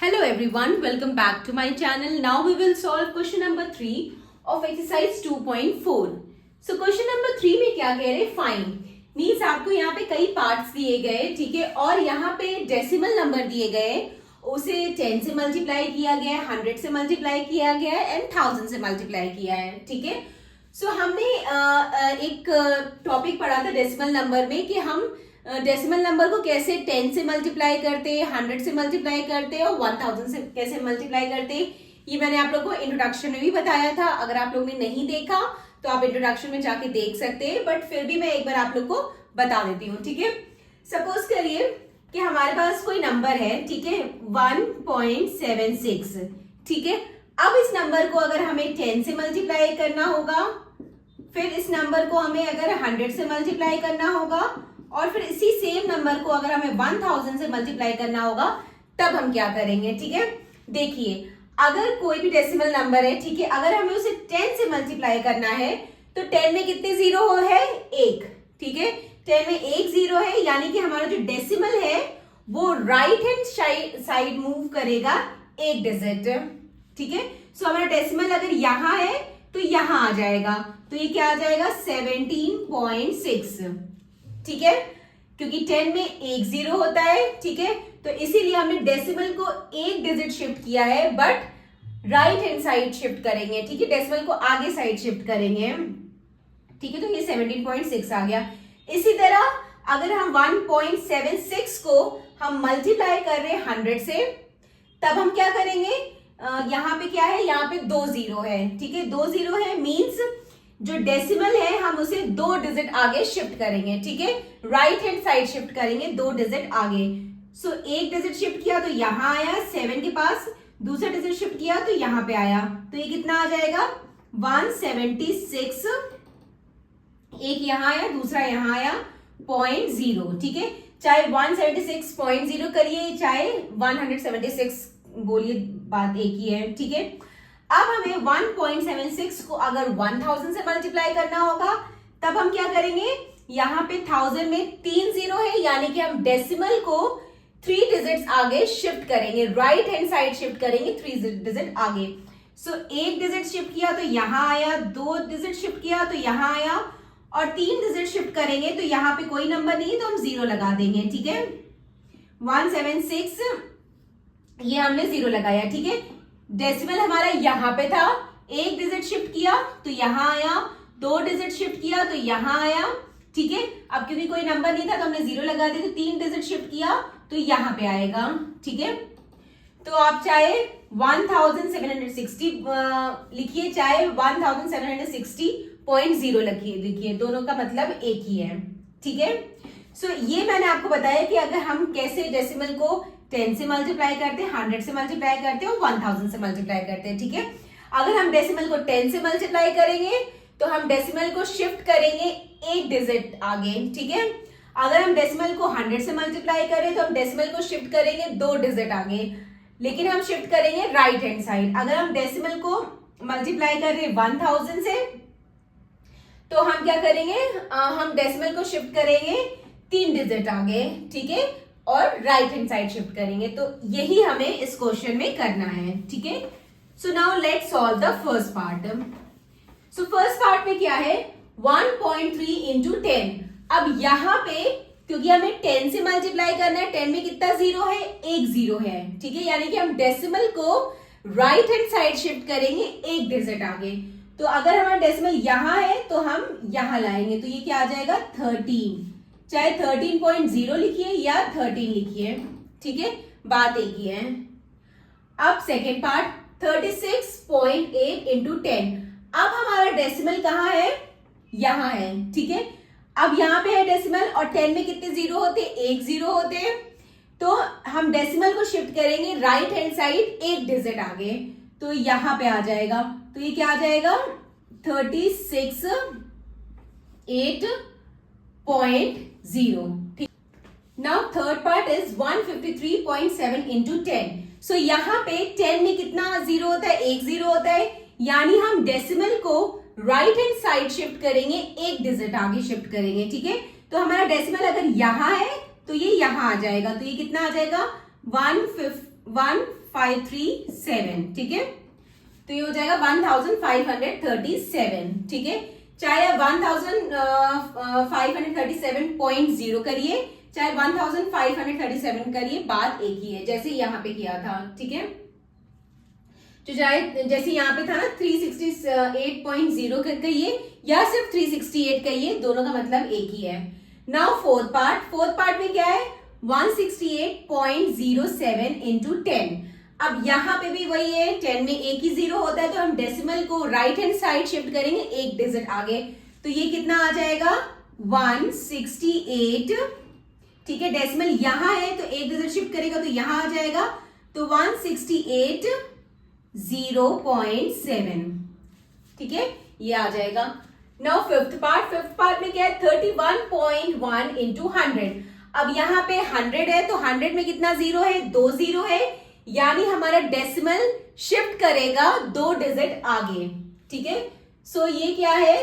Hello everyone, welcome back to my channel. Now we will solve question number 3 of exercise 2.4. So question number 3 में क्या कह रहे? Find. Means आपको यहाँ पे कई पार्ट्स दिए गए, ठीक है, और यहाँ पे डेसिमल नंबर दिए गए, उसे 10 से मल्टीप्लाई किया गया है, 100 से मल्टीप्लाई किया गया है एंड 1000 से मल्टीप्लाई किया है, ठीक है. सो हमने एक टॉपिक पढ़ा था डेसिमल नंबर में कि हम डेसिमल नंबर को कैसे 10 से मल्टीप्लाई करते, 100 से मल्टीप्लाई करते और 1000 से कैसे मल्टीप्लाई करते. ये मैंने आप लोगों को इंट्रोडक्शन में भी बताया था. अगर आप लोगों ने नहीं देखा तो आप इंट्रोडक्शन में जाके देख सकते हैं, बट फिर भी मैं एक बार आप लोग को बता देती हूँ, ठीक है. सपोज करिए कि हमारे पास कोई नंबर है, ठीक है, 1.76, ठीक है. अब इस नंबर को अगर हमें 10 से मल्टीप्लाई करना होगा, फिर इस नंबर को हमें अगर 100 से मल्टीप्लाई करना होगा और फिर इसी सेम नंबर को अगर हमें 1000 से मल्टीप्लाई करना होगा, तब हम क्या करेंगे, ठीक है. देखिए, अगर कोई भी डेसिमल नंबर है, ठीक है, अगर हमें उसे 10 से मल्टीप्लाई करना है तो 10 में कितने जीरो है? 1, ठीक है. 10 में 1 जीरो है, यानी कि हमारा जो डेसिमल है वो राइट हैंड साइड मूव करेगा 1 डिजिट, ठीक है. सो हमारा डेसिमल अगर यहाँ है तो यहाँ आ जाएगा, तो ये क्या आ जाएगा? 17.6, ठीक है, क्योंकि 10 में 1 जीरो होता है, ठीक है. तो इसीलिए हमने डेसिमल को 1 डिजिट शिफ्ट किया है, but right hand side shift करेंगे, ठीक है. डेसिमल को आगे साइड शिफ्ट करेंगे, ठीक है. तो ये 17.6 आ गया. इसी तरह अगर हम 1.76 को हम मल्टीप्लाई कर रहे हैं 100 से, तब हम क्या करेंगे? यहाँ पे क्या है? यहाँ पे 2 जीरो है, ठीक है. 2 जीरो है मीन्स जो डेसिमल है हम उसे 2 डिजिट आगे शिफ्ट करेंगे, ठीक है. राइट हैंड साइड शिफ्ट करेंगे 2 डिजिट आगे. सो 1 डिजिट शिफ्ट किया तो यहाँ आया 7 के पास, दूसरा डिजिट शिफ्ट किया तो यहाँ पे आया, तो ये कितना आ जाएगा? 176. एक यहाँ आया, दूसरा यहाँ आया 0.0, ठीक है. चाहे 176.0 करिए, चाहे 176 बोलिए, बात एक ही है, ठीक है. अब हमें 1.76 को अगर 1000 से मल्टीप्लाई करना होगा, तब हम क्या करेंगे? यहाँ पे 1000 में 3 जीरो है, यानी कि हम डेसिमल को 3 डिजिट्स आगे शिफ्ट करेंगे, राइट हैंड साइड शिफ्ट करेंगे 3 डिजिट आगे. सो 1 डिजिट शिफ्ट किया तो यहाँ आया, 2 डिजिट शिफ्ट किया तो यहाँ आया, और 3 डिजिट शिफ्ट करेंगे तो यहाँ पे कोई नंबर नहीं है तो हम जीरो लगा देंगे, ठीक है. 176 ये हमने जीरो लगाया, ठीक है. डेसिमल हमारा यहाँ पे था, 1 डिजिट शिफ्ट किया तो यहाँ आया, 2 डिजिट शिफ्ट किया तो यहाँ आया, ठीक है. अब क्योंकि कोई नंबर नहीं था तो हमने जीरो लगा दिया, तो 3 डिजिट शिफ्ट किया तो यहाँ पे आएगा, ठीक है. तो आप चाहे 1760 लिखिए, चाहे 1760.0 लिखिए, दोनों का मतलब एक ही है, ठीक है. सो ये मैंने आपको बताया कि अगर हम कैसे डेसिमल को 10 से मल्टीप्लाई करते हैं, 100 से मल्टीप्लाई करते हैं और 1000 से मल्टीप्लाई करते हैं, ठीक है. अगर हम डेसिमल को 10 से मल्टीप्लाई करेंगे तो हम डेसिमल को शिफ्ट करेंगे 1 डिजिट आगे, ठीक है. अगर हम डेसिमल को 100 से मल्टीप्लाई करें तो हम डेसिमल को शिफ्ट करेंगे 2 डिजिट आगे, लेकिन हम शिफ्ट करेंगे राइट हैंड साइड. अगर हम डेसिमल को मल्टीप्लाई कर रहे हैं 1000 से, तो हम क्या करेंगे? हम डेसिमल को शिफ्ट करेंगे 3 डिजिट आगे, ठीक है, और राइट हैंड साइड शिफ्ट करेंगे. तो यही हमें इस क्वेश्चन में करना है, ठीक है. So now let's solve the first part. So first part में क्या है? 1.3 इंटू 10. अब यहाँ पे क्योंकि हमें 10 से मल्टीप्लाई करना है, 10 में कितना जीरो है? 1 जीरो है, ठीक है, यानी कि हम डेसिमल को राइट हैंड साइड शिफ्ट करेंगे 1 डिजिट आगे. तो अगर हमारा डेसिमल यहाँ है तो हम यहाँ लाएंगे, तो ये क्या आ जाएगा? 13. चाहे 13.0 लिखिए या 13 लिखिए, ठीक है, बात एक ही है. अब सेकेंड पार्ट 36.8 इंटू 10. अब हमारा डेसिमल कहाँ है? यहाँ है, ठीक है. अब यहाँ पे है डेसिमल और 10 में कितने जीरो होते? 1 जीरो होते हैं. तो हम डेसिमल को शिफ्ट करेंगे राइट हैंड साइड 1 डिजिट आगे, तो यहाँ पे आ जाएगा. तो ये क्या आ जाएगा? 36.8.0. Now third part is 153.7 into 10. So यहाँ पे 10 में कितना जीरो होता है? 1 जीरो होता है, यानी हम डेसिमल को राइट हैंड साइड शिफ्ट करेंगे, 1 डिजिट आगे शिफ्ट करेंगे, ठीक है. तो हमारा डेसिमल अगर यहाँ है तो ये यहाँ आ जाएगा, तो ये कितना आ जाएगा? 1 1537, ठीक है। तो ये हो जाएगा 1537, ठीक है। चाहे आप 1537.0 करिए, चाहे 1537 करिए, बात एक ही है, जैसे यहाँ पे किया था, ठीक है। तो चाहे जैसे यहाँ पे था ना 368.0 कहिए या सिर्फ 368 कहिए, दोनों का मतलब एक ही है। नाउ फोर्थ पार्ट में क्या है, 168.07 इंटू 10। अब यहाँ पे भी वही है, 10 में एक ही जीरो होता है, तो हम डेसिमल को राइट हैंड साइड शिफ्ट करेंगे एक डिजिट आगे, तो ये कितना आ जाएगा 168, ठीक है। डेसिमल यहाँ है तो एक डिजिट शिफ्ट करेगा तो यहाँ आ जाएगा, तो 168.07, ठीक है, ये आ जाएगा। नाउ फिफ्थ पार्ट में क्या है, 31.1 इंटू 100। अब यहाँ पे 100 है तो 100 में कितना जीरो है, 2 जीरो है, यानी हमारा डेसिमल शिफ्ट करेगा 2 डिजिट आगे, ठीक है। सो ये क्या है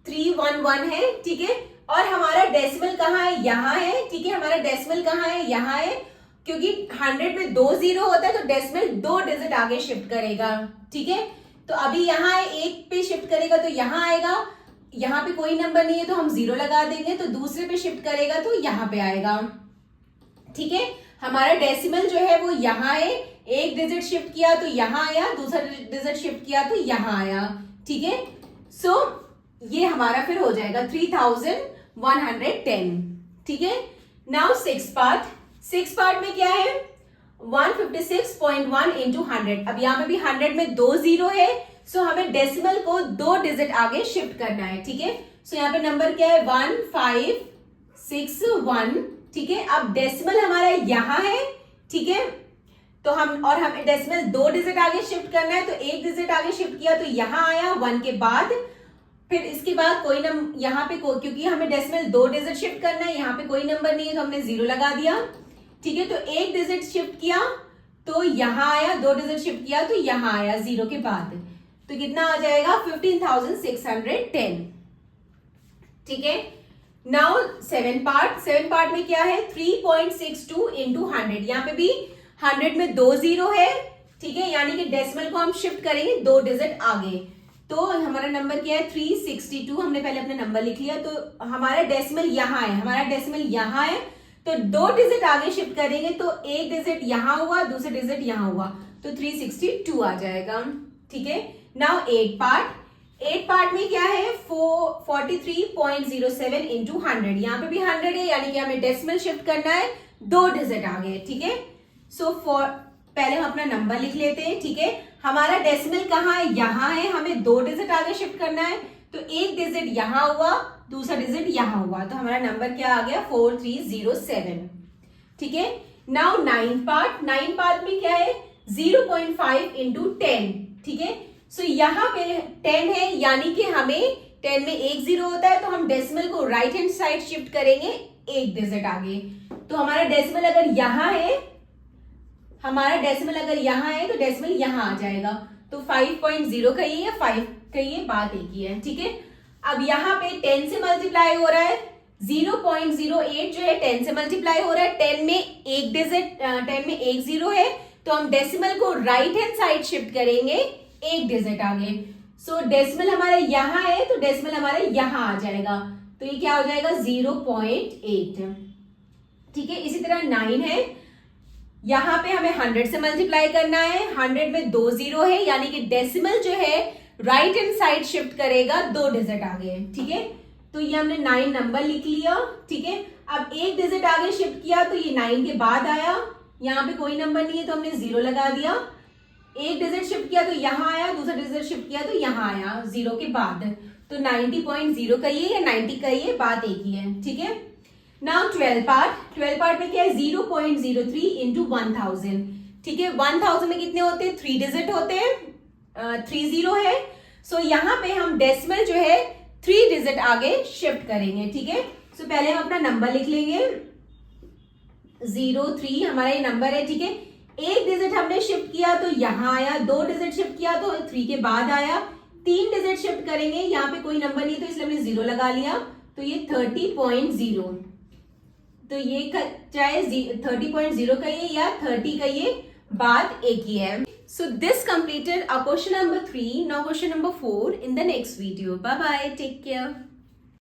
311 है, ठीक है। और हमारा डेसिमल कहाँ है, यहाँ है, ठीक है। हमारा डेसिमल कहाँ है, यहाँ है, क्योंकि 100 में 2 जीरो होता है तो डेसिमल 2 डिजिट आगे शिफ्ट करेगा, ठीक है। तो अभी यहाँ है, एक पे शिफ्ट करेगा तो यहाँ आएगा, यहाँ पे कोई नंबर नहीं है तो हम 0 लगा देंगे, तो दूसरे पे शिफ्ट करेगा तो यहाँ पे आएगा, ठीक है। हमारा डेसिमल जो है वो यहाँ है, एक डिजिट शिफ्ट किया तो यहाँ आया, दूसरा डिजिट शिफ्ट किया तो यहाँ आया, ठीक है। सो ये हमारा फिर हो जाएगा 3110, ठीक है। नाउ सिक्स पार्ट में क्या है, 156.1 इंटू 100। अब यहाँ पे भी 100 में 2 जीरो है, सो हमें डेसिमल को 2 डिजिट आगे शिफ्ट करना है, ठीक है। सो यहाँ पे नंबर क्या है 1561, ठीक है। अब डेसिमल हमारा यहाँ है, ठीक है, तो हमें डेसिमल 2 डिजिट आगे शिफ्ट करना है, तो एक डिजिट आगे शिफ्ट किया तो यहाँ आया 1 के बाद, फिर इसके बाद कोई नंबर यहाँ पे क्योंकि हमें डेसिमल 2 डिजिट शिफ्ट करना है, यहाँ पे कोई नंबर नहीं है तो हमने 0 लगा दिया, ठीक है। तो एक डिजिट शिफ्ट किया तो यहाँ आया, 2 डिजिट शिफ्ट किया तो यहाँ आया 0 के बाद, तो कितना आ जाएगा 15,610, ठीक है। नाउ सेवन पार्ट में क्या है 3.62 इंटू 100। यहाँ पे भी 100 में 2 जीरो है, ठीक है, यानी कि डेसिमल को हम शिफ्ट करेंगे 2 डिजिट आगे, तो हमारा नंबर क्या है 362। हमने पहले अपना नंबर लिख लिया, तो हमारा डेसिमल यहाँ है, तो 2 डिजिट आगे शिफ्ट करेंगे तो एक डिजिट यहाँ हुआ, दूसरा डिजिट यहाँ हुआ, तो 362 आ जाएगा, ठीक है। नाउ 8 पार्ट में क्या है 43.07 इंटू 100। यहाँ पे भी 100 है, यानी कि हमें डेसिमल शिफ्ट करना है 2 डिजिट आगे, ठीक है। सो पहले हम अपना नंबर लिख लेते हैं, ठीक है। हमारा डेसिमल कहाँ है, यहाँ है, हमें 2 डिजिट आगे शिफ्ट करना है, तो एक डिजिट यहाँ हुआ, दूसरा डिजिट यहाँ हुआ, तो हमारा नंबर क्या आ गया 4307, ठीक है। नाउ 9 पार्ट में क्या है 0.5 इंटू 10, ठीक है। सो यहाँ पे 10 है, यानी कि हमें 10 में एक जीरो होता है, तो हम डेसिमल को राइट हैंड साइड शिफ्ट करेंगे एक डिजिट आगे, तो हमारा डेसिमल अगर यहाँ है, तो डेसिमल यहाँ आ जाएगा, तो 5.0 कहिए या 5 कहिए, बात एक ही है, ठीक है। अब यहाँ पे 10 से मल्टीप्लाई हो रहा है, 0.08 जो है 10 से मल्टीप्लाई हो रहा है, 10 में एक जीरो है, तो हम डेसिमल को राइट हैंड साइड शिफ्ट करेंगे एक डिजिट आगे, सो डेसिमल हमारा यहाँ है तो डेसिमल हमारा यहाँ आ जाएगा, तो ये क्या हो जाएगा 0.8, ठीक है। इसी तरह 9 है, यहाँ पे हमें 100 से मल्टीप्लाई करना है, 100 में 2 जीरो है, यानी कि डेसिमल जो है राइट हैंड साइड शिफ्ट करेगा 2 डिजिट आगे, ठीक है। तो ये हमने 9 नंबर लिख लिया, ठीक है। अब एक डिजिट आगे शिफ्ट किया तो ये 9 के बाद आया, यहाँ पे कोई नंबर नहीं है तो हमने 0 लगा दिया, एक डिजिट शिफ्ट किया तो यहाँ आया, दूसरा डिजिट शिफ्ट किया तो यहाँ आया 0 के बाद, तो 90.0 कहिए या 90 कहिए, बात एक ही है, ठीक है। नाउ 12 पार्ट में क्या है 0.03 इंटू 1000, ठीक है। 1000 में कितने होते हैं 3 डिजिट होते हैं, 3 जीरो है, सो यहाँ पे हम डेसिमल जो है 3 डिजिट आगे शिफ्ट करेंगे, ठीक है। सो पहले हम अपना नंबर लिख लेंगे 03, हमारा ये नंबर है, ठीक है। एक डिजिट हमने शिफ्ट किया तो यहाँ आया, 2 डिजिट शिफ्ट किया तो 3 के बाद आया, 3 डिजिट शिफ्ट करेंगे, यहाँ पे कोई नंबर नहीं तो इसलिए हमने 0 लगा लिया, तो ये 30.0, तो ये चाहे 30.0 कहिए या 30 कहिए, बात एक ही है. So this completed our question number 3. Now question number 4 in the next video. Bye bye. Take care.